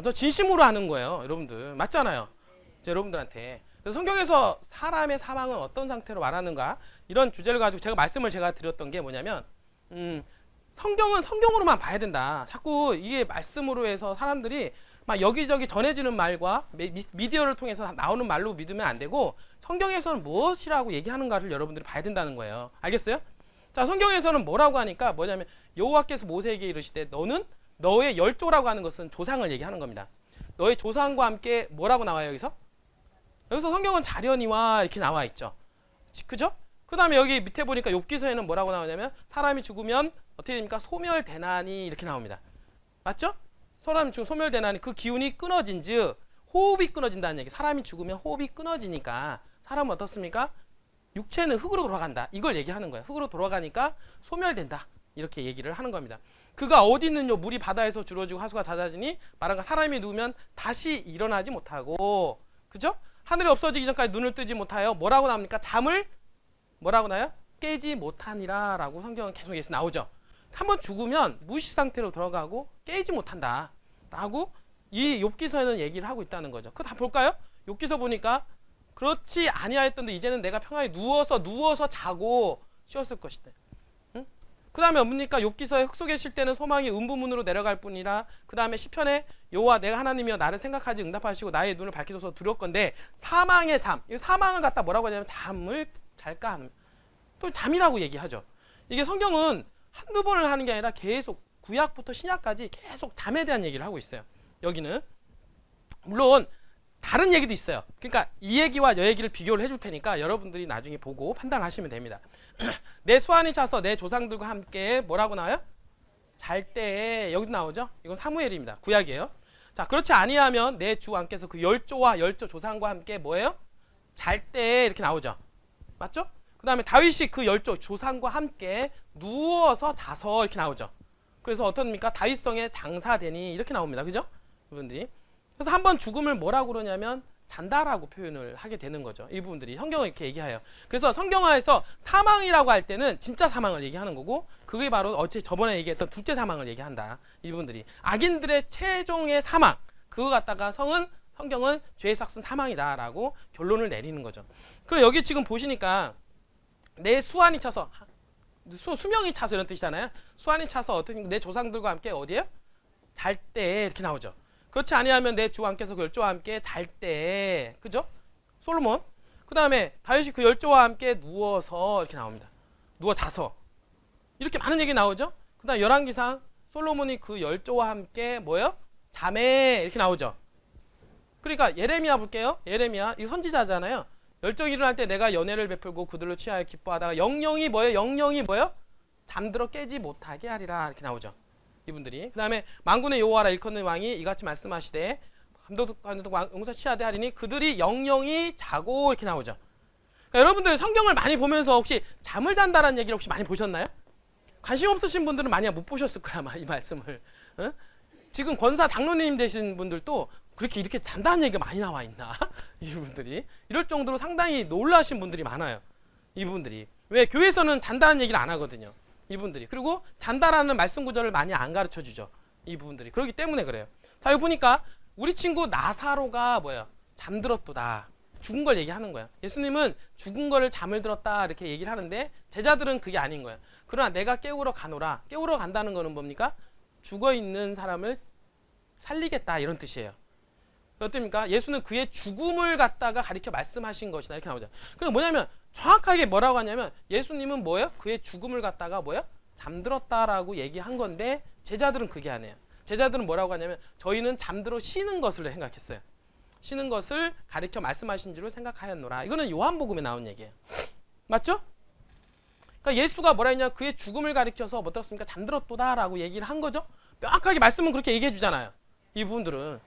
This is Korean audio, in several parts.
더 진심으로 하는 거예요, 여러분들. 맞잖아요. 여러분들한테. 그래서 성경에서 사람의 사망은 어떤 상태로 말하는가 이런 주제를 가지고 제가 드렸던 게 뭐냐면 성경은 성경으로만 봐야 된다. 자꾸 이게 말씀으로 해서 사람들이 막 여기저기 전해지는 말과 미디어를 통해서 나오는 말로 믿으면 안 되고 성경에서는 무엇이라고 얘기하는가를 여러분들이 봐야 된다는 거예요. 알겠어요? 자, 성경에서는 뭐라고 하니까 뭐냐면 여호와께서 모세에게 이르시되 너는 너의 열조라고 하는 것은 조상을 얘기하는 겁니다. 너의 조상과 함께 뭐라고 나와요, 여기서? 여기서 성경은 자련이와 이렇게 나와 있죠. 그죠? 그 다음에 여기 밑에 보니까 욥기서에는 뭐라고 나오냐면 사람이 죽으면 어떻게 됩니까? 소멸대난이 이렇게 나옵니다. 맞죠? 사람이 죽으면 소멸대난이 그 기운이 끊어진 즉 호흡이 끊어진다는 얘기. 사람이 죽으면 호흡이 끊어지니까 사람은 어떻습니까? 육체는 흙으로 돌아간다. 이걸 얘기하는 거예요. 흙으로 돌아가니까 소멸된다. 이렇게 얘기를 하는 겁니다. 그가 어디 있느냐? 물이 바다에서 줄어지고 하수가 잦아지니 말하가 사람이 누우면 다시 일어나지 못하고, 그죠? 하늘이 없어지기 전까지 눈을 뜨지 못하여 뭐라고 나옵니까? 잠을 뭐라고 나요? 깨지 못하니라 라고 성경은 계속 예수 나오죠. 한번 죽으면 무의식 상태로 들어가고 깨지 못한다 라고 이 욥기서에는 얘기를 하고 있다는 거죠. 그거 다 볼까요? 욥기서 보니까 그렇지 아니하였던데 이제는 내가 평안히 누워서 자고 쉬었을 것이다. 응? 그 다음에 뭡니까? 욥기서에 흙 속에 쉴 때는 소망이 음부문으로 내려갈 뿐이라. 그 다음에 시편에 여호와 내가 하나님이여 나를 생각하지 응답하시고 나의 눈을 밝히소서 두렵건대 사망의 잠. 이 사망을 갖다 뭐라고 하냐면 잠을 잘까 하는, 또 잠이라고 얘기하죠. 이게 성경은 한두 번을 하는 게 아니라 계속 구약부터 신약까지 계속 잠에 대한 얘기를 하고 있어요. 여기는 물론 다른 얘기도 있어요. 그러니까 이 얘기와 저 얘기를 비교를 해줄 테니까 여러분들이 나중에 보고 판단하시면 됩니다. 내 수완이 차서 내 조상들과 함께 뭐라고 나와요? 잘 때. 여기도 나오죠. 이건 사무엘입니다. 구약이에요. 자, 그렇지 아니하면 내 주 왕께서 그 열조와 열조 조상과 함께 뭐예요? 잘 때 이렇게 나오죠. 맞죠? 그 다음에 다윗이 그 열조 조상과 함께 누워서 자서 이렇게 나오죠. 그래서 어떻습니까? 다윗성에 장사되니 이렇게 나옵니다. 그죠? 이분들이. 그래서 한번 죽음을 뭐라고 그러냐면 잔다라고 표현을 하게 되는 거죠. 이 부분들이 성경은 이렇게 얘기해요. 그래서 성경화에서 사망이라고 할 때는 진짜 사망을 얘기하는 거고, 그게 바로 저번에 얘기했던 둘째 사망을 얘기한다. 이 부분들이 악인들의 최종의 사망, 그거 갖다가 성경은 죄의 삭은 사망이다라고 결론을 내리는 거죠. 그럼 여기 지금 보시니까 내 수완이 차서 수명이 차서 이런 뜻이잖아요. 수완이 차서 어떻게 내 조상들과 함께 어디에요? 잘 때 이렇게 나오죠. 그렇지 아니하면 내 주 왕께서 그 열조와 함께 잘 때, 그죠? 솔로몬. 그 다음에 다윗이 그 열조와 함께 누워서 이렇게 나옵니다. 누워 자서 이렇게 많은 얘기 나오죠. 그 다음 열왕기상 솔로몬이 그 열조와 함께 뭐예요? 잠에 이렇게 나오죠. 그러니까 예레미야 볼게요. 예레미야 이 선지자잖아요. 열정이 일어날 때 내가 연애를 베풀고 그들로 취하여 기뻐하다가 영영이 뭐예요? 영영이 뭐예요? 잠들어 깨지 못하게 하리라 이렇게 나오죠. 이분들이. 그 다음에 만군의 여호와라 일컫는 왕이 이같이 말씀하시되 감독관도 용사 취하되 하리니 그들이 영영이 자고 이렇게 나오죠. 그러니까 여러분들 성경을 많이 보면서 혹시 잠을 잔다라는 얘기를 혹시 많이 보셨나요? 관심 없으신 분들은 많이 못 보셨을 거야 아마 이 말씀을. 어? 지금 권사 장로님 되신 분들도 그렇게 이렇게 잔다는 얘기가 많이 나와 있나? 이분들이 이럴 정도로 상당히 놀라신 분들이 많아요. 이분들이. 왜? 교회에서는 잔다는 얘기를 안 하거든요. 이분들이. 그리고 잔다라는 말씀 구절을 많이 안 가르쳐 주죠. 이분들이. 그렇기 때문에 그래요. 자, 여기 보니까 우리 친구 나사로가 뭐예요? 잠들었도다. 죽은 걸 얘기하는 거예요. 예수님은 죽은 거를 잠을 들었다 이렇게 얘기를 하는데 제자들은 그게 아닌 거예요. 그러나 내가 깨우러 가노라. 깨우러 간다는 거는 뭡니까? 죽어 있는 사람을 살리겠다 이런 뜻이에요. 어떻습니까? 예수는 그의 죽음을 갖다가 가리켜 말씀하신 것이다 이렇게 나오죠. 그럼 뭐냐면 정확하게 뭐라고 하냐면 예수님은 뭐예요? 그의 죽음을 갖다가 뭐예요? 잠들었다라고 얘기한 건데 제자들은 그게 아니에요. 제자들은 뭐라고 하냐면 저희는 잠들어 쉬는 것을 생각했어요. 쉬는 것을 가리켜 말씀하신 줄을 생각하였노라. 이거는 요한복음에 나온 얘기예요. 맞죠? 그러니까 예수가 뭐라 했냐? 그의 죽음을 가리켜서 뭐 어떻습니까? 잠들었도다라고 얘기를 한 거죠. 명확하게 말씀은 그렇게 얘기해 주잖아요. 이 부분들은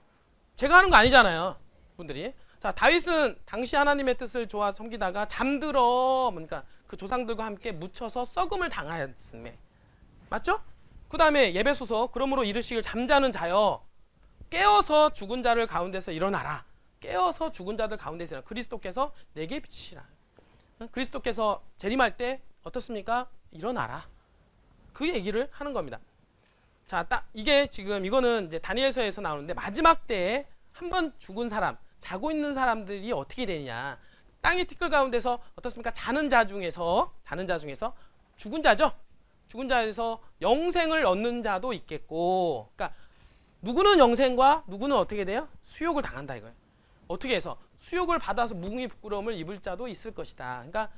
제가 하는 거 아니잖아요. 분들이. 자, 다윗은 당시 하나님의 뜻을 좋아 섬기다가 잠들어 그러니까 그 조상들과 함께 묻혀서 썩음을 당하였음에. 맞죠? 그 다음에 예배소서 그러므로 이르시길 잠자는 자여 깨어서 죽은 자를 가운데서 일어나라. 깨어서 죽은 자들 가운데서 일어나라. 그리스도께서 내게 비치시라. 그리스도께서 재림할 때 어떻습니까? 일어나라. 그 얘기를 하는 겁니다. 자, 딱 이게 지금 이거는 이제 다니엘서에서 나오는데 마지막 때에 한 번 죽은 사람, 자고 있는 사람들이 어떻게 되느냐. 땅의 티끌 가운데서 어떻습니까? 자는 자 중에서 죽은 자죠. 죽은 자에서 영생을 얻는 자도 있겠고, 그러니까 누구는 영생과 누구는 어떻게 돼요? 수욕을 당한다 이거예요. 어떻게 해서 수욕을 받아서 무궁히 부끄러움을 입을 자도 있을 것이다. 그러니까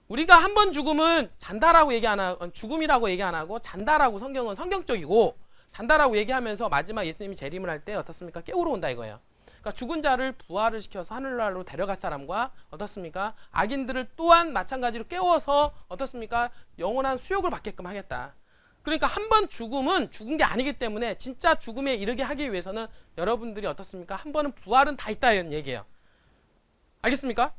우리가 한 번 죽음은 잔다라고 얘기 안 하고, 죽음이라고 얘기 안 하고 잔다라고 성경은 성경적이고, 잔다라고 얘기하면서 마지막 예수님이 재림을 할 때 어떻습니까? 깨우러 온다 이거예요. 그러니까 죽은 자를 부활을 시켜서 하늘나라로 데려갈 사람과 어떻습니까? 악인들을 또한 마찬가지로 깨워서 어떻습니까? 영원한 수욕을 받게끔 하겠다. 그러니까 한 번 죽음은 죽은 게 아니기 때문에 진짜 죽음에 이르게 하기 위해서는 여러분들이 어떻습니까? 한 번은 부활은 다 있다 이런 얘기예요. 알겠습니까?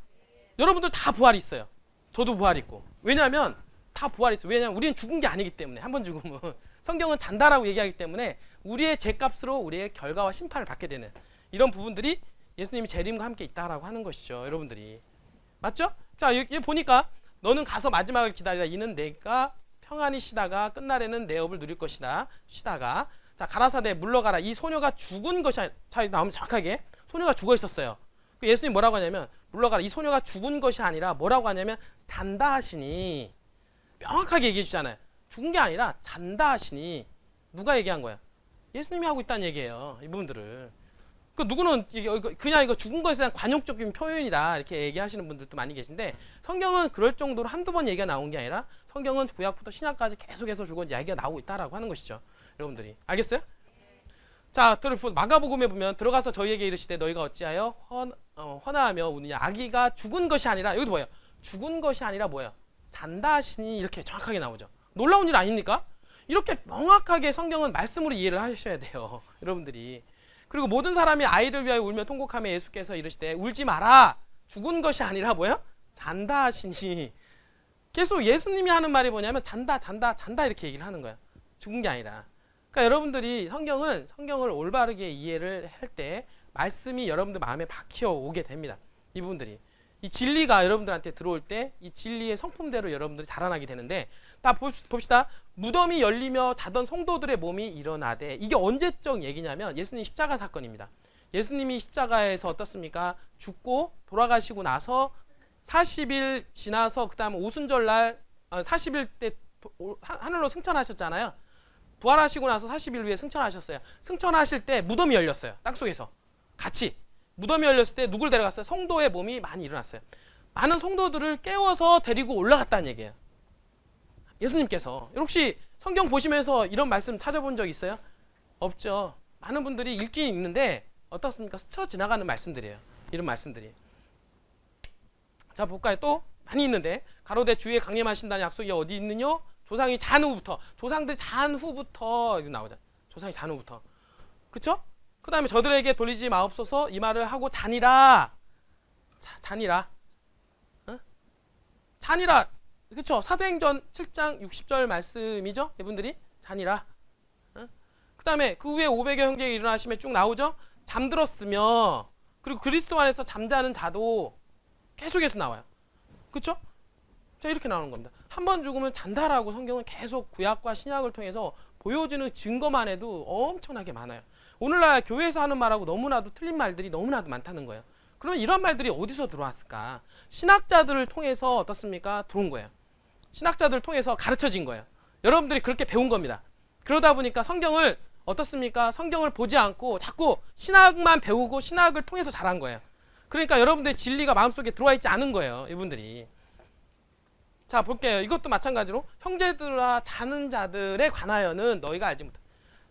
여러분들 다 부활이 있어요. 저도 부활이 있고. 왜냐하면 다 부활이 있어요. 왜냐하면 우리는 죽은 게 아니기 때문에. 한 번 죽음은 성경은 잔다라고 얘기하기 때문에 우리의 죄값으로 우리의 결과와 심판을 받게 되는 이런 부분들이 예수님이 재림과 함께 있다라고 하는 것이죠. 여러분들이. 맞죠? 자, 여기 보니까 너는 가서 마지막을 기다리라. 이는 내가 평안히 쉬다가 끝날에는 내 업을 누릴 것이다. 쉬다가. 자, 가라사대 물러가라. 이 소녀가 죽은 것이 아니라. 자, 나오면 정확하게. 소녀가 죽어 있었어요. 그 예수님 뭐라고 하냐면 물러가라. 이 소녀가 죽은 것이 아니라 뭐라고 하냐면 잔다 하시니. 명확하게 얘기해 주잖아요. 죽은 게 아니라 잔다 하시니. 누가 얘기한 거야? 예수님이 하고 있다는 얘기예요. 이 부분들을. 그 누구는 그냥 이거 죽은 것에 대한 관용적인 표현이다 이렇게 얘기하시는 분들도 많이 계신데, 성경은 그럴 정도로 한두 번 얘기가 나온 게 아니라 성경은 구약부터 신약까지 계속해서 죽은 얘기가 나오고 있다라고 하는 것이죠. 여러분들이 알겠어요? 자, 마가복음에 보면 들어가서 저희에게 이르시되 너희가 어찌하여 헌화하며 우느냐. 아기가 죽은 것이 아니라, 여기도 뭐예요? 죽은 것이 아니라 뭐예요? 잔다 하시니. 이렇게 정확하게 나오죠. 놀라운 일 아닙니까? 이렇게 명확하게 성경은 말씀으로 이해를 하셔야 돼요. 여러분들이. 그리고 모든 사람이 아이를 위하여 울며 통곡하며 예수께서 이르시되 울지 마라. 죽은 것이 아니라 뭐예요? 잔다 하시니. 계속 예수님이 하는 말이 뭐냐면 잔다 이렇게 얘기를 하는 거예요. 죽은 게 아니라. 그러니까 여러분들이 성경을 올바르게 이해를 할 때 말씀이 여러분들 마음에 박혀 오게 됩니다. 이 부분들이. 이 진리가 여러분들한테 들어올 때 이 진리의 성품대로 여러분들이 자라나게 되는데, 다 봅시다. 무덤이 열리며 자던 성도들의 몸이 일어나되, 이게 언제적 얘기냐면 예수님 십자가 사건입니다. 예수님이 십자가에서 어떻습니까? 죽고 돌아가시고 나서 40일 지나서 그 다음 오순절날 40일 때 하늘로 승천하셨잖아요. 부활하시고 나서 40일 후에 승천하셨어요. 승천하실 때 무덤이 열렸어요. 땅속에서 같이 무덤이 열렸을 때 누굴 데려갔어요? 성도의 몸이 많이 일어났어요. 많은 성도들을 깨워서 데리고 올라갔다는 얘기예요. 예수님께서. 혹시 성경 보시면서 이런 말씀 찾아본 적 있어요? 없죠. 많은 분들이 읽긴 읽는데 어떻습니까? 스쳐 지나가는 말씀들이에요. 이런 말씀들이. 자, 볼까요? 또 많이 있는데, 가로되 주의 강림하신다는 약속이 어디 있느뇨? 조상이 잔 후부터. 조상들 잔 후부터 이거 나오잖아요. 조상이 잔 후부터. 그쵸? 그 다음에 저들에게 돌리지 마옵소서 이 말을 하고 잔이라. 잔이라. 어? 잔이라. 그쵸? 사도행전 7장 60절 말씀이죠? 이분들이 잔이라. 어? 그 다음에 그 후에 500여 형제가 일어나심에 쭉 나오죠? 잠들었으며, 그리고 그리스도 안에서 잠자는 자도 계속해서 나와요. 그쵸? 자, 이렇게 나오는 겁니다. 한 번 죽으면 잔다라고 성경은 계속 구약과 신약을 통해서 보여주는 증거만 해도 엄청나게 많아요. 오늘날 교회에서 하는 말하고 너무나도 틀린 말들이 너무나도 많다는 거예요. 그럼 이런 말들이 어디서 들어왔을까? 신학자들을 통해서 어떻습니까? 들어온 거예요. 신학자들을 통해서 가르쳐진 거예요. 여러분들이 그렇게 배운 겁니다. 그러다 보니까 성경을 어떻습니까? 성경을 보지 않고 자꾸 신학만 배우고 신학을 통해서 자란 거예요. 그러니까 여러분들의 진리가 마음속에 들어와 있지 않은 거예요. 이분들이. 자, 볼게요. 이것도 마찬가지로 형제들아 자는 자들에 관하여는 너희가 알지 못한다.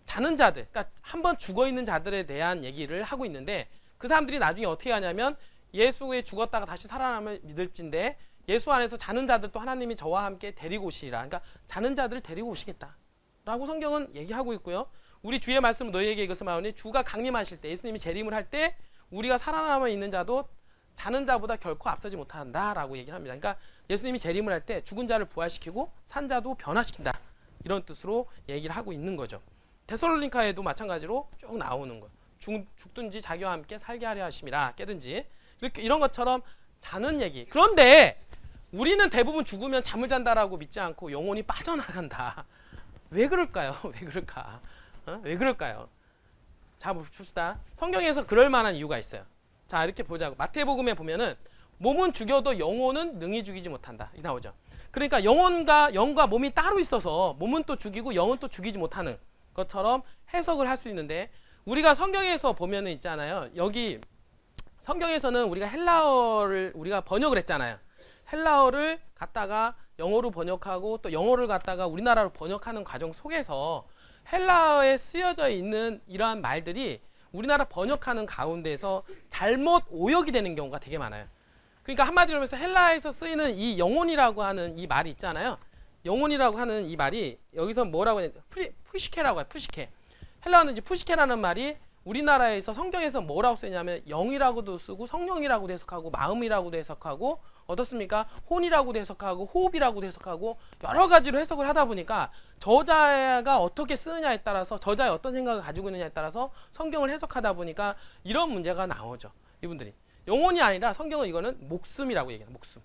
자는 자들, 그러니까 한번 죽어있는 자들에 대한 얘기를 하고 있는데, 그 사람들이 나중에 어떻게 하냐면 예수에 죽었다가 다시 살아남을 믿을진데 예수 안에서 자는 자들도 하나님이 저와 함께 데리고 오시리라. 그러니까 자는 자들을 데리고 오시겠다 라고 성경은 얘기하고 있고요. 우리 주의 말씀은 너희에게 이것을 말하오니 주가 강림하실 때, 예수님이 재림을 할 때 우리가 살아남아 있는 자도 자는 자보다 결코 앞서지 못한다 라고 얘기를 합니다. 그러니까 예수님이 재림을 할 때 죽은 자를 부활시키고 산 자도 변화시킨다, 이런 뜻으로 얘기를 하고 있는 거죠. 데살로니가에도 마찬가지로 쭉 나오는 거예요. 죽든지 자기와 함께 살게 하려 하심이라. 깨든지 이렇게 이런 것처럼 자는 얘기. 그런데 우리는 대부분 죽으면 잠을 잔다라고 믿지 않고 영혼이 빠져나간다, 왜 그럴까요? 왜 그럴까? 왜 그럴까요? 자, 봅시다. 성경에서 그럴 만한 이유가 있어요. 자, 이렇게 보자고. 마태복음에 보면은 몸은 죽여도 영혼은 능히 죽이지 못한다. 이 나오죠. 그러니까 영과 몸이 따로 있어서 몸은 또 죽이고 영은 또 죽이지 못하는 것처럼 해석을 할 수 있는데, 우리가 성경에서 보면은 있잖아요. 여기 성경에서는 우리가 헬라어를 우리가 번역을 했잖아요. 헬라어를 갖다가 영어로 번역하고 또 영어를 갖다가 우리나라로 번역하는 과정 속에서 헬라어에 쓰여져 있는 이러한 말들이 우리나라 번역하는 가운데서 잘못 오역이 되는 경우가 되게 많아요. 그러니까 한마디로 해서 헬라에서 쓰이는 이 영혼이라고 하는 이 말이 있잖아요. 영혼이라고 하는 이 말이 여기서 뭐라고 해야 되나? 푸시케라고 해요. 푸시케. 헬라어는 이제 푸시케라는 말이 우리나라에서 성경에서 뭐라고 쓰냐면 영이라고도 쓰고 성령이라고도 해석하고 마음이라고도 해석하고 어떻습니까? 혼이라고도 해석하고 호흡이라고도 해석하고 여러 가지로 해석을 하다 보니까 저자가 어떻게 쓰느냐에 따라서 저자의 어떤 생각을 가지고 있느냐에 따라서 성경을 해석하다 보니까 이런 문제가 나오죠. 이분들이 영혼이 아니라 성경은 이거는 목숨이라고 얘기해요. 목숨.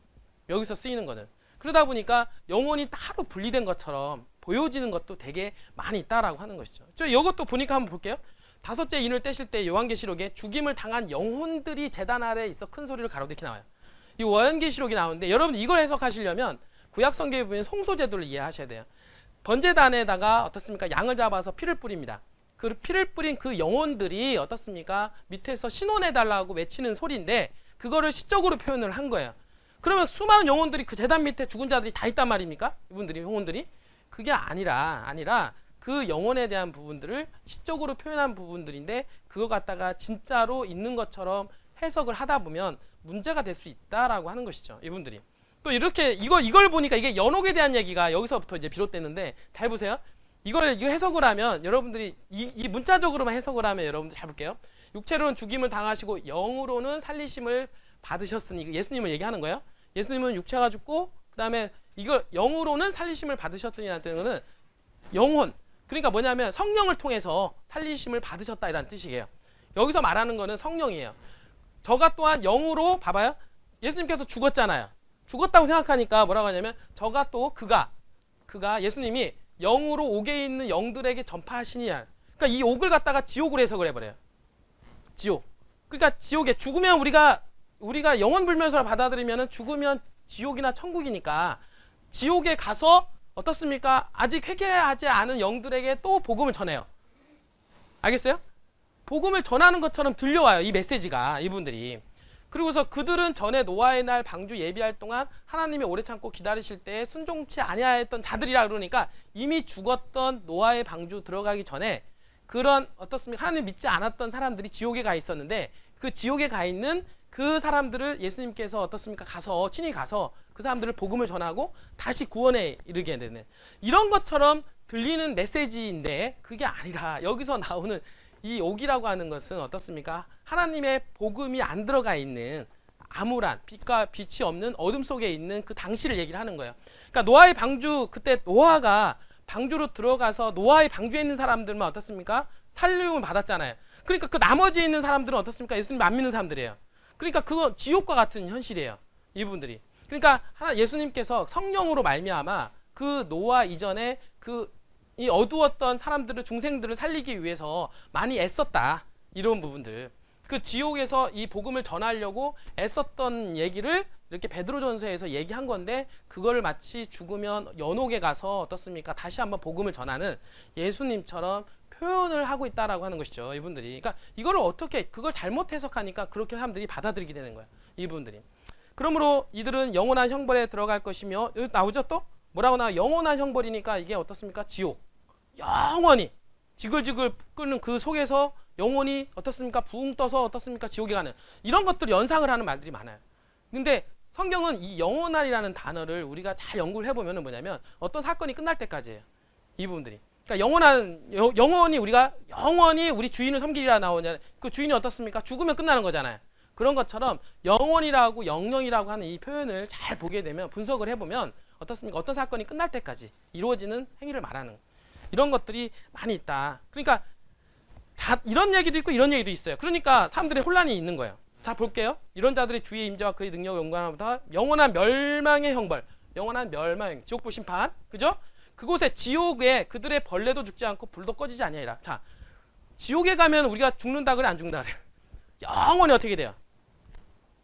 여기서 쓰이는 거는. 그러다 보니까 영혼이 따로 분리된 것처럼 보여지는 것도 되게 많이 있다라고 하는 것이죠. 저 이것도 보니까 한번 볼게요. 5째 인을 떼실 때 요한계시록에 죽임을 당한 영혼들이 제단 아래에 있어 큰 소리를 가로되 이렇게 나와요. 이 요한계시록이 나오는데 여러분 이걸 해석하시려면 구약성경에 보면 송소제도를 이해하셔야 돼요. 번제단에다가 어떻습니까? 양을 잡아서 피를 뿌립니다. 그 피를 뿌린 그 영혼들이 어떻습니까? 밑에서 신원해달라고 외치는 소리인데 그거를 시적으로 표현을 한 거예요. 그러면 수많은 영혼들이 그 제단 밑에 죽은 자들이 다 있단 말입니까? 이분들이 영혼들이? 그게 아니라 그 영혼에 대한 부분들을 시적으로 표현한 부분들인데 그거 갖다가 진짜로 있는 것처럼 해석을 하다 보면 문제가 될 수 있다라고 하는 것이죠. 이분들이. 또 이렇게 이걸 보니까 이게 연옥에 대한 얘기가 여기서부터 이제 비롯됐는데 잘 보세요. 이거 해석을 하면 여러분들이 이 문자적으로만 해석을 하면 여러분들 잘 볼게요. 육체로는 죽임을 당하시고 영으로는 살리심을 받으셨으니 예수님을 얘기하는 거예요. 예수님은 육체가 죽고 그다음에 이걸 영으로는 살리심을 받으셨으니라는 거는 영혼. 그러니까 뭐냐면 성령을 통해서 살리심을 받으셨다라는 뜻이에요. 여기서 말하는 거는 성령이에요. 저가 또한 영으로 봐봐요. 예수님께서 죽었잖아요. 죽었다고 생각하니까 뭐라고 하냐면 저가 또 그가 예수님이 영으로 옥에 있는 영들에게 전파하시니야. 그러니까 이 옥을 갖다가 지옥으로 해석을 해버려요. 지옥. 그러니까 지옥에 죽으면 우리가 영혼 불면서를 받아들이면 죽으면 지옥이나 천국이니까 지옥에 가서 어떻습니까? 아직 회개하지 않은 영들에게 또 복음을 전해요. 알겠어요? 복음을 전하는 것처럼 들려와요. 이 메시지가 이분들이. 그리고서 그들은 전에 노아의 날 방주 예비할 동안 하나님이 오래 참고 기다리실 때 순종치 아니하였던 자들이라 그러니까 이미 죽었던 노아의 방주 들어가기 전에 그런 어떻습니까? 하나님 믿지 않았던 사람들이 지옥에 가 있었는데 그 지옥에 가 있는 그 사람들을 예수님께서 어떻습니까? 친히 가서 그 사람들을 복음을 전하고 다시 구원에 이르게 되는 이런 것처럼 들리는 메시지인데 그게 아니라 여기서 나오는 이 옥이라고 하는 것은 어떻습니까? 하나님의 복음이 안 들어가 있는 암울한 빛이 없는 어둠 속에 있는 그 당시를 얘기를 하는 거예요. 그러니까 노아의 방주 그때 노아가 방주로 들어가서 노아의 방주에 있는 사람들만 어떻습니까? 살림을 받았잖아요. 그러니까 그 나머지 있는 사람들은 어떻습니까? 예수님 안 믿는 사람들이에요. 그러니까 그거 지옥과 같은 현실이에요. 이분들이. 그러니까 예수님께서 성령으로 말미암아 그 노아 이전에 이 어두웠던 사람들을 중생들을 살리기 위해서 많이 애썼다. 이런 부분들. 그 지옥에서 이 복음을 전하려고 애썼던 얘기를 이렇게 베드로전서에서 얘기한 건데 그걸 마치 죽으면 연옥에 가서 어떻습니까? 다시 한번 복음을 전하는 예수님처럼 표현을 하고 있다라고 하는 것이죠. 이분들이. 그러니까 이거를 어떻게 그걸 잘못 해석하니까 그렇게 사람들이 받아들이게 되는 거예요. 이분들이. 그러므로 이들은 영원한 형벌에 들어갈 것이며 여기 나오죠 또? 뭐라고 나와? 영원한 형벌이니까 이게 어떻습니까? 지옥. 영원히 지글지글 끓는 그 속에서 영혼이 어떻습니까? 붕 떠서 어떻습니까? 지옥에 가는 이런 것들 연상을 하는 말들이 많아요. 근데 성경은 이 영원한이라는 단어를 우리가 잘 연구를 해보면 뭐냐면 어떤 사건이 끝날 때까지예요. 이 부분들이. 그러니까 영원히 우리가 영원히 우리 주인을 섬기리라 나오냐. 그 주인이 어떻습니까? 죽으면 끝나는 거잖아요. 그런 것처럼 영원이라고 영령이라고 하는 이 표현을 잘 보게 되면 분석을 해보면 어떻습니까? 어떤 사건이 끝날 때까지 이루어지는 행위를 말하는 이런 것들이 많이 있다. 그러니까 이런 얘기도 있고 이런 얘기도 있어요. 그러니까 사람들의 혼란이 있는 거예요. 자 볼게요. 이런 자들이 주의 임재와 그의 능력을 연관하보다 영원한 멸망의 형벌, 영원한 멸망, 지옥불 심판, 그죠? 그곳에 지옥에 그들의 벌레도 죽지 않고 불도 꺼지지 아니하리라. 자, 지옥에 가면 우리가 죽는다 그래 안 죽는다 그래? 영원히 어떻게 돼요?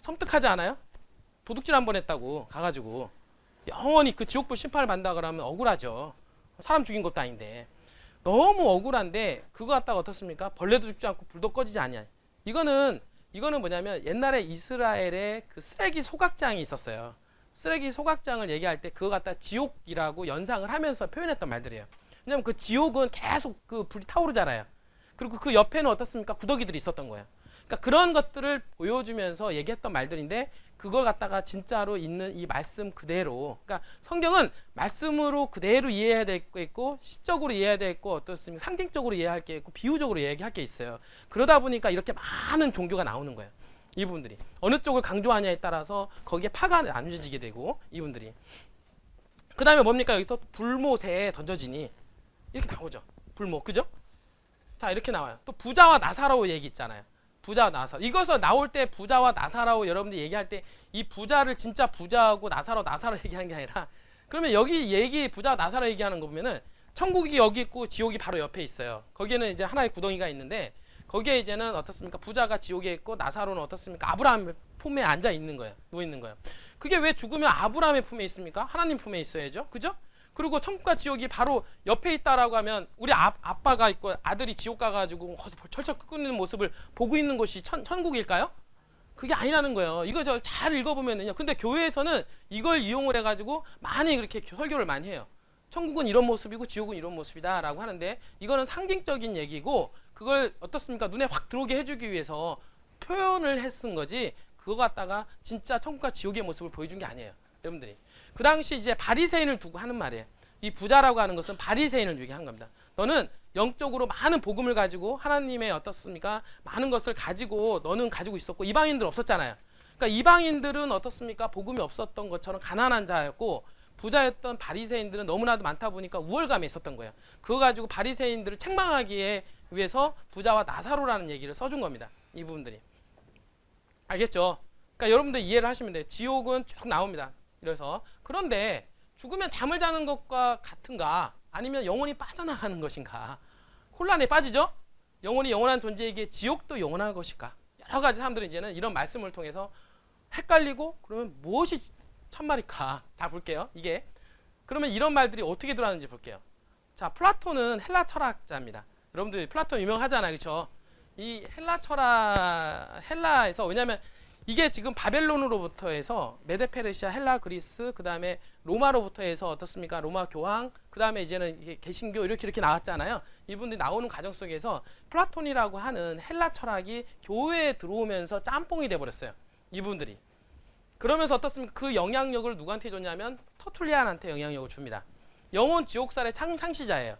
섬뜩하지 않아요? 도둑질 한 번 했다고 가가지고 영원히 그 지옥불 심판을 받는다 그러면 억울하죠. 사람 죽인 것도 아닌데. 너무 억울한데 그거 갖다가 어떻습니까? 벌레도 죽지 않고 불도 꺼지지 아니하리. 이거는 뭐냐면 옛날에 이스라엘에 그 쓰레기 소각장이 있었어요. 쓰레기 소각장을 얘기할 때 그거 갖다 지옥이라고 연상을 하면서 표현했던 말들이에요. 왜냐면 그 지옥은 계속 그 불이 타오르잖아요. 그리고 그 옆에는 어떻습니까? 구더기들이 있었던 거예요. 그러니까 그런 것들을 보여주면서 얘기했던 말들인데 그걸 갖다가 진짜로 있는 이 말씀 그대로, 그러니까 성경은 말씀으로 그대로 이해해야 될 게 있고 시적으로 이해해야 될 게 있고 어떻습니까? 상징적으로 이해할 게 있고 비유적으로 얘기할 게 있어요. 그러다 보니까 이렇게 많은 종교가 나오는 거예요. 이분들이 어느 쪽을 강조하냐에 따라서 거기에 파가 나뉘어지게 되고 이분들이 그 다음에 뭡니까? 여기서 불못에 던져지니 이렇게 나오죠. 불못, 그죠? 자, 이렇게 나와요. 또 부자와 나사로 얘기 있잖아요. 부자와 나사로. 이것을 나올 때 부자와 나사로 여러분들이 얘기할 때 이 부자를 진짜 부자하고 나사로 얘기하는 게 아니라 그러면 여기 얘기 부자와 나사로 얘기하는 거 보면은 천국이 여기 있고 지옥이 바로 옆에 있어요. 거기에는 이제 하나의 구덩이가 있는데 거기에 이제는 어떻습니까? 부자가 지옥에 있고 나사로는 어떻습니까? 아브라함 품에 앉아 있는 거예요. 누워 있는 거예요. 그게 왜 죽으면 아브라함의 품에 있습니까? 하나님 품에 있어야죠. 그죠? 그리고 천국과 지옥이 바로 옆에 있다라고 하면 우리 아빠가 있고 아들이 지옥 가가지고 철철 끓는 모습을 보고 있는 곳이 천국일까요? 그게 아니라는 거예요. 이거 저 잘 읽어보면은요. 근데 교회에서는 이걸 이용을 해가지고 많이 그렇게 설교를 많이 해요. 천국은 이런 모습이고 지옥은 이런 모습이다라고 하는데 이거는 상징적인 얘기고 그걸 어떻습니까? 눈에 확 들어오게 해주기 위해서 표현을 했은 거지 그거 갖다가 진짜 천국과 지옥의 모습을 보여준 게 아니에요. 여러분들이. 그 당시 이제 바리새인을 두고 하는 말이에요. 이 부자라고 하는 것은 바리새인을 얘기한 겁니다. 너는 영적으로 많은 복음을 가지고 하나님의 어떻습니까? 많은 것을 가지고 너는 가지고 있었고 이방인들 없었잖아요. 그러니까 이방인들은 어떻습니까? 복음이 없었던 것처럼 가난한 자였고 부자였던 바리새인들은 너무나도 많다 보니까 우월감에 있었던 거예요. 그거 가지고 바리새인들을 책망하기 위해서 부자와 나사로라는 얘기를 써준 겁니다. 이 부분들이. 알겠죠? 그러니까 여러분들 이해를 하시면 돼요. 지옥은 쭉 나옵니다. 그래서 그런데 죽으면 잠을 자는 것과 같은가 아니면 영혼이 빠져나가는 것인가 혼란에 빠지죠. 영혼이 영원한 존재에게 지옥도 영원한 것일까 여러 가지 사람들이 이제는 이런 말씀을 통해서 헷갈리고 그러면 무엇이 참말일까 자 볼게요. 이게 그러면 이런 말들이 어떻게 들어가는지 볼게요. 자 플라톤은 헬라 철학자입니다. 여러분들 플라톤 유명하잖아요. 그렇죠? 이 헬라에서 왜냐하면 이게 지금 바벨론으로부터 해서 메데페르시아, 헬라, 그리스, 그 다음에 로마로부터 해서 어떻습니까? 로마 교황, 그 다음에 이제는 이게 개신교 이렇게 나왔잖아요. 이분들이 나오는 과정 속에서 플라톤이라고 하는 헬라 철학이 교회에 들어오면서 짬뽕이 돼버렸어요. 이분들이. 그러면서 어떻습니까? 그 영향력을 누구한테 줬냐면 터툴리안한테 영향력을 줍니다. 영혼 지옥살의 창시자예요.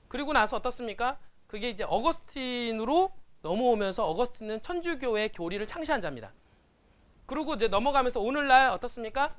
그리고 나서 어떻습니까? 그게 이제 어거스틴으로 넘어오면서 어거스틴은 천주교의 교리를 창시한 자입니다. 그리고 이제 넘어가면서 오늘날 어떻습니까?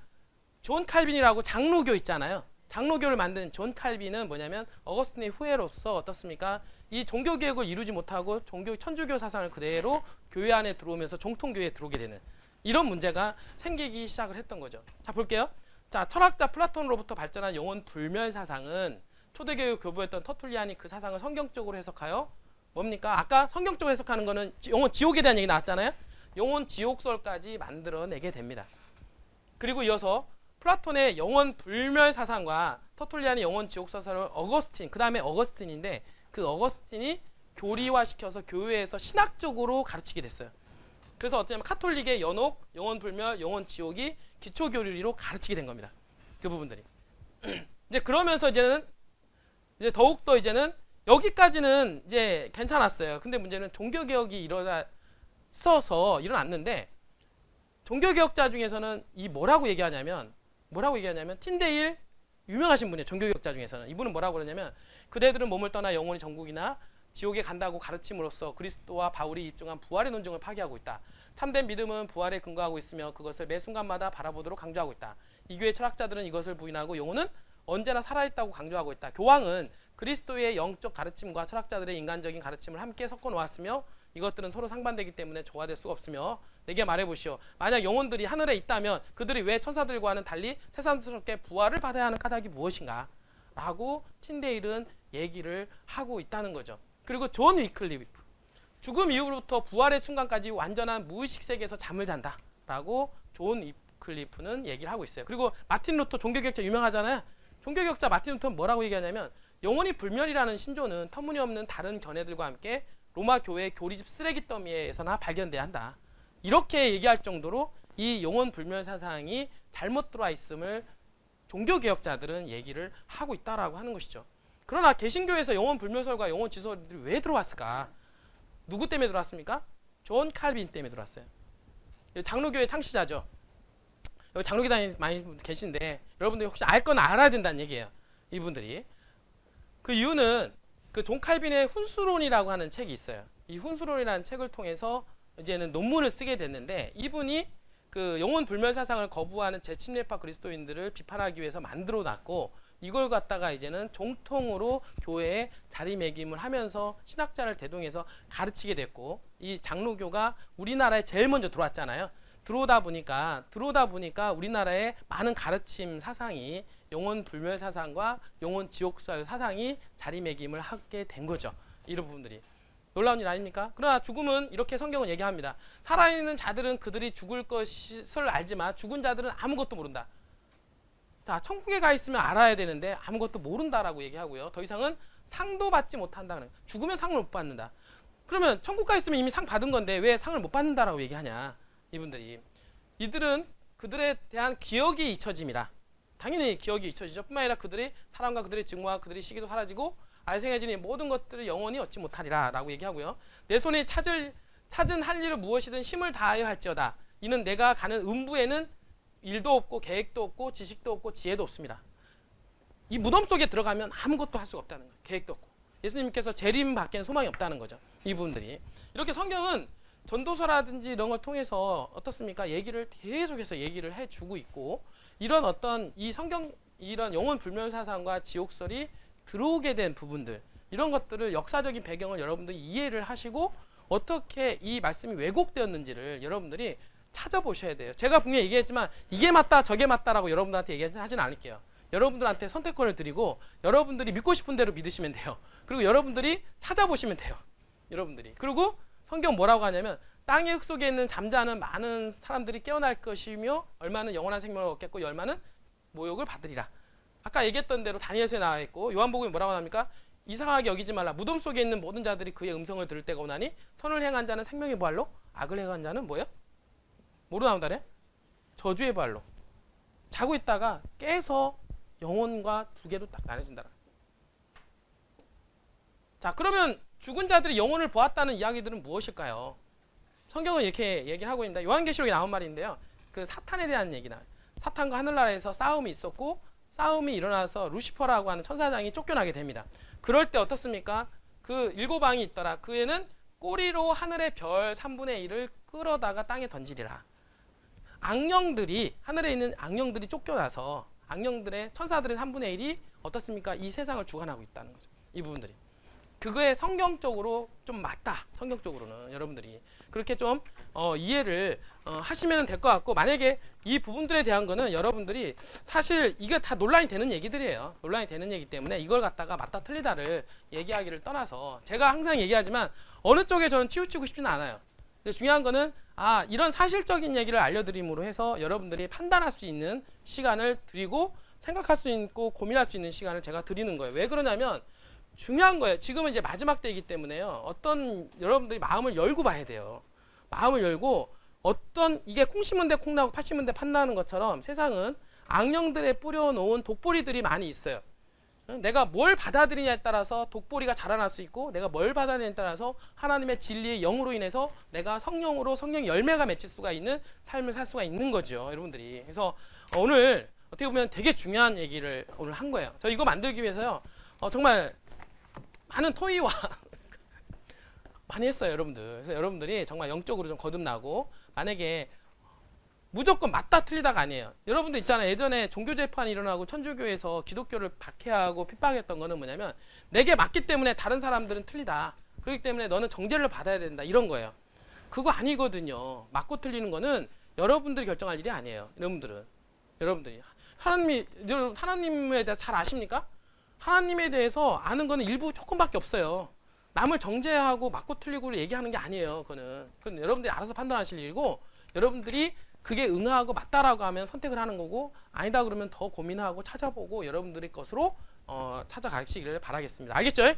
존 칼빈이라고 장로교 있잖아요. 장로교를 만든 존 칼빈은 뭐냐면 어거스틴의 후예로서 어떻습니까? 이 종교개혁을 이루지 못하고 천주교 사상을 그대로 교회 안에 들어오면서 정통교회에 들어오게 되는 이런 문제가 생기기 시작을 했던 거죠. 자 볼게요. 자 철학자 플라톤으로부터 발전한 영혼 불멸 사상은 초대교회 교부였던 터툴리안이 그 사상을 성경적으로 해석하여 뭡니까? 아까 성경적으로 해석하는 거는 영혼 지옥에 대한 얘기 나왔잖아요. 영혼 지옥설까지 만들어내게 됩니다. 그리고 이어서 플라톤의 영혼 불멸 사상과 터툴리안의 영혼 지옥설을 어거스틴, 그 다음에 어거스틴인데 그 어거스틴이 교리화시켜서 교회에서 신학적으로 가르치게 됐어요. 그래서 어쩌면 카톨릭의 연옥, 영혼 불멸, 영혼 지옥이 기초교리로 가르치게 된 겁니다. 그 부분들이. 이제 그러면서 이제 더욱더 이제는 여기까지는 이제 괜찮았어요. 근데 문제는 종교개혁이 일어났는데 종교개혁자 중에서는 이 뭐라고 얘기하냐면 틴데일 유명하신 분이에요. 종교개혁자 중에서는 이분은 뭐라고 그러냐면 그대들은 몸을 떠나 영혼이 전국이나 지옥에 간다고 가르침으로써 그리스도와 바울이 입증한 부활의 논증을 파기하고 있다. 참된 믿음은 부활에 근거하고 있으며 그것을 매 순간마다 바라보도록 강조하고 있다. 이 교회 철학자들은 이것을 부인하고 영혼은 언제나 살아있다고 강조하고 있다. 교황은 그리스도의 영적 가르침과 철학자들의 인간적인 가르침을 함께 섞어 놓았으며 이것들은 서로 상반되기 때문에 조화될 수가 없으며 내게 말해보시오. 만약 영혼들이 하늘에 있다면 그들이 왜 천사들과는 달리 새삼스럽게 부활을 받아야 하는 까닭이 무엇인가? 라고 틴데일은 얘기를 하고 있다는 거죠. 그리고 존 위클리프, 죽음 이후부터 부활의 순간까지 완전한 무의식 세계에서 잠을 잔다 라고 존 위클리프는 얘기를 하고 있어요. 그리고 마틴 루터, 종교개혁자 유명하잖아요. 종교개혁자 마틴 루터는 뭐라고 얘기하냐면, 영원히 불멸이라는 신조는 터무니없는 다른 견해들과 함께 로마 교회의 교리집 쓰레기 더미에서나 발견돼야 한다. 이렇게 얘기할 정도로 이 영원 불멸 사상이 잘못 들어와 있음을 종교개혁자들은 얘기를 하고 있다라고 하는 것이죠. 그러나 개신교에서 영원 불멸설과 영원 지설들이 왜 들어왔을까? 누구 때문에 들어왔습니까? 존 칼빈 때문에 들어왔어요. 장로교의 창시자죠. 여기 장로교단이 많이 계신데 여러분들이 혹시 알 건 알아야 된다는 얘기예요. 이분들이. 그 이유는 그 존 칼빈의 훈수론이라고 하는 책이 있어요. 이 훈수론이라는 책을 통해서 이제는 논문을 쓰게 됐는데, 이분이 그 영혼 불멸 사상을 거부하는 재침례파 그리스도인들을 비판하기 위해서 만들어 놨고, 이걸 갖다가 이제는 종통으로 교회에 자리매김을 하면서 신학자를 대동해서 가르치게 됐고, 이 장로교가 우리나라에 제일 먼저 들어왔잖아요. 들어오다 보니까 우리나라의 많은 가르침 사상이 영혼 불멸 사상과 영혼 지옥설 사상이 자리매김을 하게 된 거죠. 이런 부분들이 놀라운 일 아닙니까? 그러나 죽음은 이렇게 성경은 얘기합니다. 살아있는 자들은 그들이 죽을 것을 알지만 죽은 자들은 아무것도 모른다. 자, 천국에 가 있으면 알아야 되는데 아무것도 모른다라고 얘기하고요. 더 이상은 상도 받지 못한다는, 죽으면 상을 못 받는다. 그러면 천국 가 있으면 이미 상 받은 건데 왜 상을 못 받는다라고 얘기하냐? 이분들이, 이들은 그들에 대한 기억이 잊혀짐이라. 당연히 기억이 잊혀지죠. 뿐만 아니라 그들의 사랑과 그들의 증오와 그들의 시기도 사라지고 알생해지니 모든 것들을 영원히 얻지 못하리라 라고 얘기하고요. 내 손에 찾은 할 일을 무엇이든 힘을 다하여 할지어다. 이는 내가 가는 음부에는 일도 없고 계획도 없고 지식도 없고 지혜도 없습니다. 이 무덤 속에 들어가면 아무것도 할 수가 없다는 거예요. 계획도 없고. 예수님께서 재림 밖에는 소망이 없다는 거죠. 이분들이. 이렇게 성경은 전도서라든지 이런 걸 통해서 어떻습니까? 얘기를 계속해서 얘기를 해주고 있고, 이런 어떤 이 성경, 이런 영혼 불멸 사상과 지옥설이 들어오게 된 부분들, 이런 것들을 역사적인 배경을 여러분들이 이해를 하시고 어떻게 이 말씀이 왜곡되었는지를 여러분들이 찾아보셔야 돼요. 제가 분명히 얘기했지만 이게 맞다 저게 맞다라고 여러분들한테 얘기하지는 않을게요. 여러분들한테 선택권을 드리고 여러분들이 믿고 싶은 대로 믿으시면 돼요. 그리고 여러분들이 찾아보시면 돼요. 여러분들이. 그리고 성경 뭐라고 하냐면, 땅의 흙 속에 있는 잠자는 많은 사람들이 깨어날 것이며 얼마는 영원한 생명을 얻겠고 얼마는 모욕을 받으리라. 아까 얘기했던 대로 다니엘서에 나와 있고, 요한복음에 뭐라고 합니까? 이상하게 여기지 말라. 무덤 속에 있는 모든 자들이 그의 음성을 들을 때가 오나니 선을 행한 자는 생명의 부활로, 악을 행한 자는 뭐예요? 뭐로 나온다래? 저주의 부활로. 자고 있다가 깨서 영혼과 두 개로 딱 나눠진다. 자, 그러면 죽은 자들이 영혼을 보았다는 이야기들은 무엇일까요? 성경은 이렇게 얘기를 하고 있습니다. 요한계시록에 나온 말인데요. 그 사탄에 대한 얘기나, 사탄과 하늘나라에서 싸움이 있었고 싸움이 일어나서 루시퍼라고 하는 천사장이 쫓겨나게 됩니다. 그럴 때 어떻습니까? 그 일곱 왕이 있더라. 그 애는 꼬리로 하늘의 별 3분의 1을 끌어다가 땅에 던지리라. 악령들이, 하늘에 있는 악령들이 쫓겨나서 악령들의, 천사들의 3분의 1이 어떻습니까? 이 세상을 주관하고 있다는 거죠. 이 부분들이. 그거에 성경적으로 좀 맞다. 성경적으로는 여러분들이 그렇게 좀 이해를 하시면 될 것 같고, 만약에 이 부분들에 대한 거는 여러분들이 사실 이게 다 논란이 되는 얘기들이에요. 논란이 되는 얘기 때문에 이걸 갖다가 맞다 틀리다를 얘기하기를 떠나서, 제가 항상 얘기하지만 어느 쪽에 저는 치우치고 싶지는 않아요. 근데 중요한 거는 이런 사실적인 얘기를 알려드림으로 해서 여러분들이 판단할 수 있는 시간을 드리고 생각할 수 있고 고민할 수 있는 시간을 제가 드리는 거예요. 왜 그러냐면 중요한 거예요. 지금은 이제 마지막 때이기 때문에요. 어떤 여러분들이 마음을 열고 봐야 돼요. 마음을 열고, 어떤 이게 콩 심은 데 콩 나고 팥 심은 데 팥 나는 것처럼 세상은 악령들에 뿌려놓은 독보리들이 많이 있어요. 내가 뭘 받아들이냐에 따라서 독보리가 자라날 수 있고, 내가 뭘 받아들이냐에 따라서 하나님의 진리의 영으로 인해서 내가 성령으로 성령 열매가 맺힐 수가 있는 삶을 살 수가 있는 거죠. 여러분들이. 그래서 오늘 어떻게 보면 되게 중요한 얘기를 오늘 한 거예요. 저 이거 만들기 위해서요. 정말 많은 토의와 많이 했어요, 여러분들. 그래서 여러분들이 정말 영적으로 좀 거듭나고, 만약에 무조건 맞다 틀리다가 아니에요. 여러분들 있잖아요. 예전에 종교 재판이 일어나고 천주교에서 기독교를 박해하고 핍박했던 거는 뭐냐면, 내게 맞기 때문에 다른 사람들은 틀리다. 그렇기 때문에 너는 정죄를 받아야 된다. 이런 거예요. 그거 아니거든요. 맞고 틀리는 거는 여러분들이 결정할 일이 아니에요. 여러분들이 하나님에 대해 잘 아십니까? 하나님에 대해서 아는 거는 일부 조금밖에 없어요. 남을 정죄하고 맞고 틀리고를 얘기하는 게 아니에요. 그건 여러분들이 알아서 판단하실 일이고, 여러분들이 그게 응하고 맞다라고 하면 선택을 하는 거고, 아니다 그러면 더 고민하고 찾아보고 여러분들의 것으로 찾아가시기를 바라겠습니다. 알겠죠?